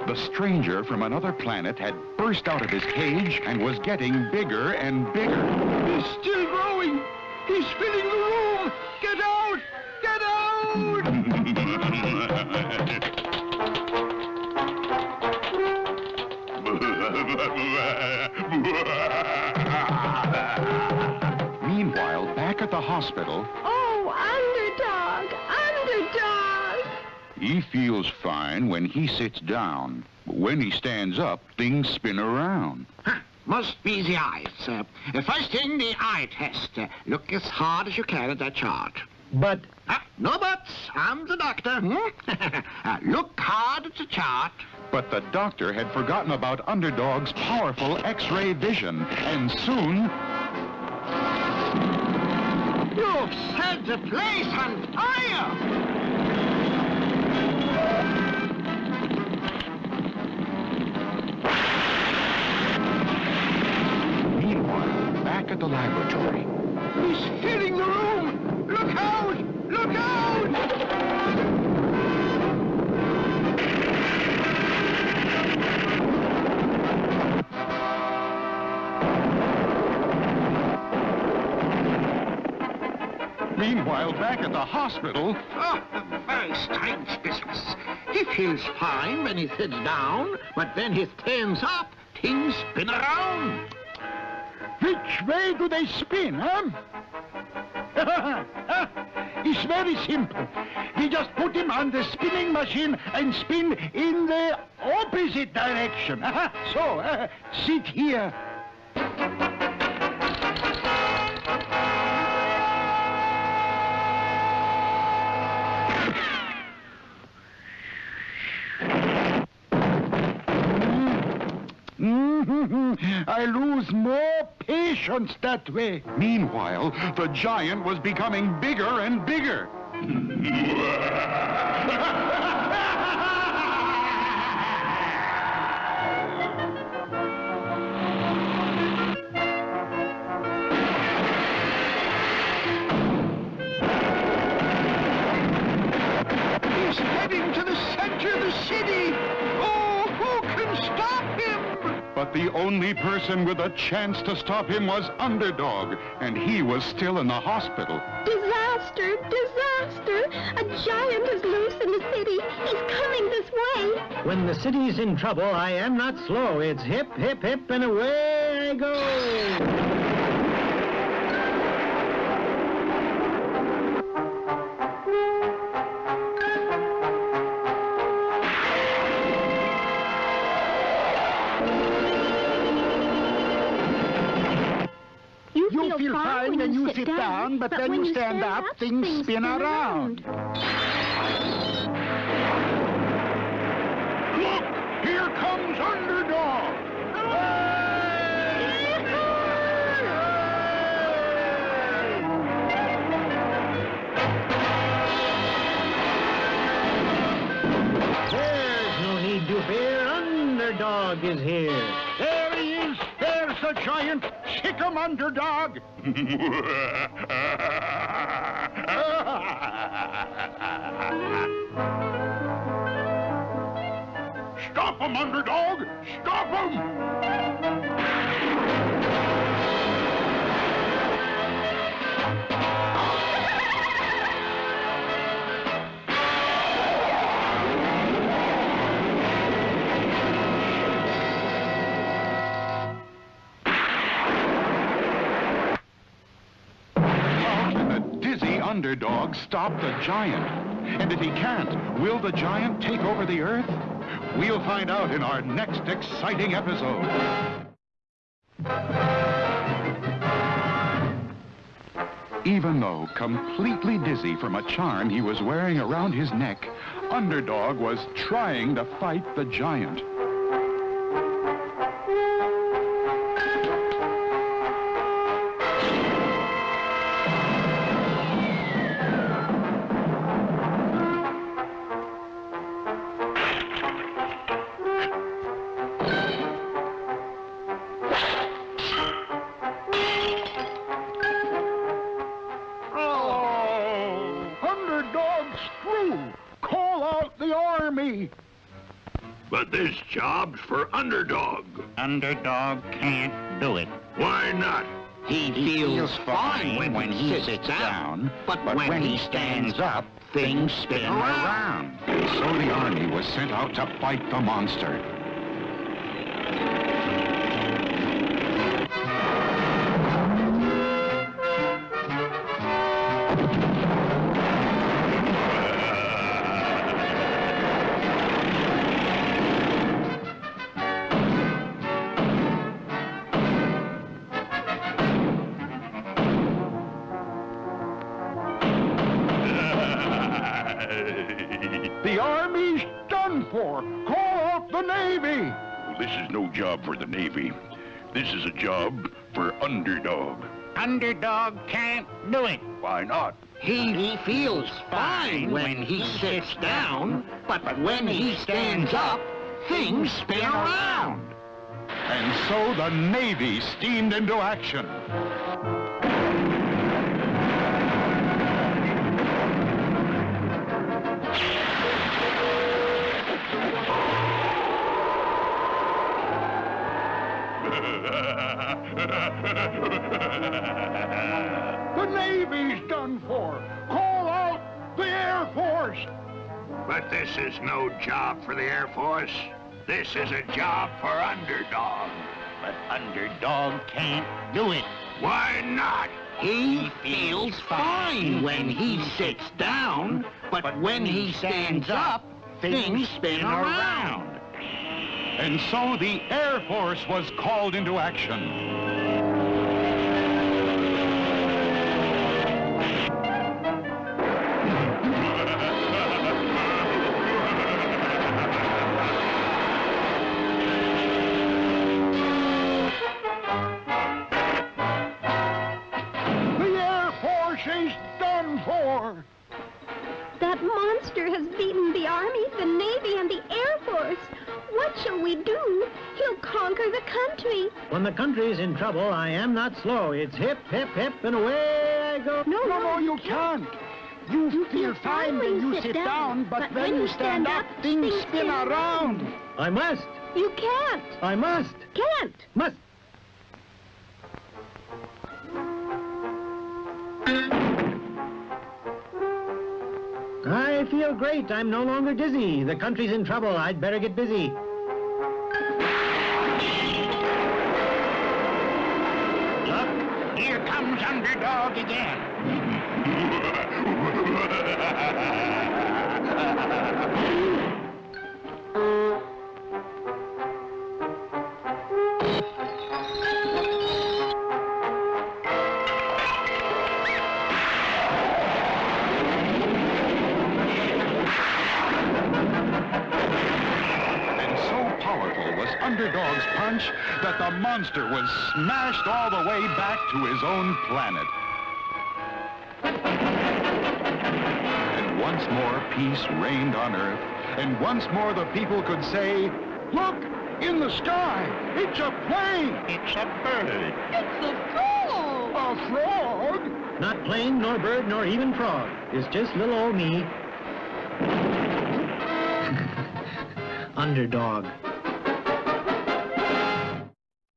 The stranger from another planet had burst out of his cage and was getting bigger and bigger. He's still growing. He's filling the room. Get out! Get out! Meanwhile, back at the hospital... Oh, Underdog! Underdog! He feels fine when he sits down. But when he stands up, things spin around. Must be the eyes. First thing, the eye test. Look as hard as you can at that chart. But... No buts. I'm the doctor. Look hard at the chart. But the doctor had forgotten about Underdog's powerful X-ray vision, and soon... You've set the place on fire! Meanwhile, back at the laboratory... He's filling the room! Look out! Look out! Meanwhile, back at the hospital... Oh, a very strange business. He feels fine when he sits down, but when he stands up, things spin around. Which way do they spin, huh? It's very simple. We just put him on the spinning machine and spin in the opposite direction. So, sit here. I lose more patience that way. Meanwhile, the giant was becoming bigger and bigger. He's heading to the center of the city. Oh, who can stop him? But the only person with a chance to stop him was Underdog, and he was still in the hospital. Disaster! Disaster! A giant is loose in the city. He's coming this way. When the city's in trouble, I am not slow. It's hip, hip, hip, and away I go. You feel fine when you sit down, but when you stand up, things spin around. Look! Here comes Underdog! There's no need to fear. Underdog is here. There he is! There's the giant! Kick him, Underdog! Stop him, Underdog! Stop him! Underdog stop the giant? And if he can't, will the giant take over the Earth? We'll find out in our next exciting episode. Even though completely dizzy from a charm he was wearing around his neck, Underdog was trying to fight the giant. But this job's for Underdog. Underdog can't do it. Why not? He feels fine when he sits down, but when he stands up, things spin around. And so the army was sent out to fight the monster. The Army's done for. Call off the Navy. Well, this is no job for the Navy. This is a job for Underdog. Underdog can't do it. Why not? He feels fine when he sits down, but when he stands up, things spin around. And so the Navy steamed into action. The Navy's done for. Call out the Air Force. But this is no job for the Air Force. This is a job for Underdog. But Underdog can't do it. Why not? He feels fine when he sits down, but when he stands up, things spin around. And so the Air Force was called into action. The Air Force is done for. That monster has beaten the Army, the Navy, and the Air Force. What shall we do? He'll conquer the country. When the country's in trouble, I am not slow. It's hip, hip, hip, and away I go. No, you can't. You feel fine when you sit down, but when you stand up, things spin around. I must. You can't. I must. Can't. Must. I feel great. I'm no longer dizzy. The country's in trouble. I'd better get busy. Look, here comes Underdog again. Underdog's punch that the monster was smashed all the way back to his own planet. And once more peace reigned on Earth, and once more the people could say, Look, in the sky, it's a plane. It's a bird. It's a frog. A frog? Not plane, nor bird, nor even frog. It's just little old me. Underdog.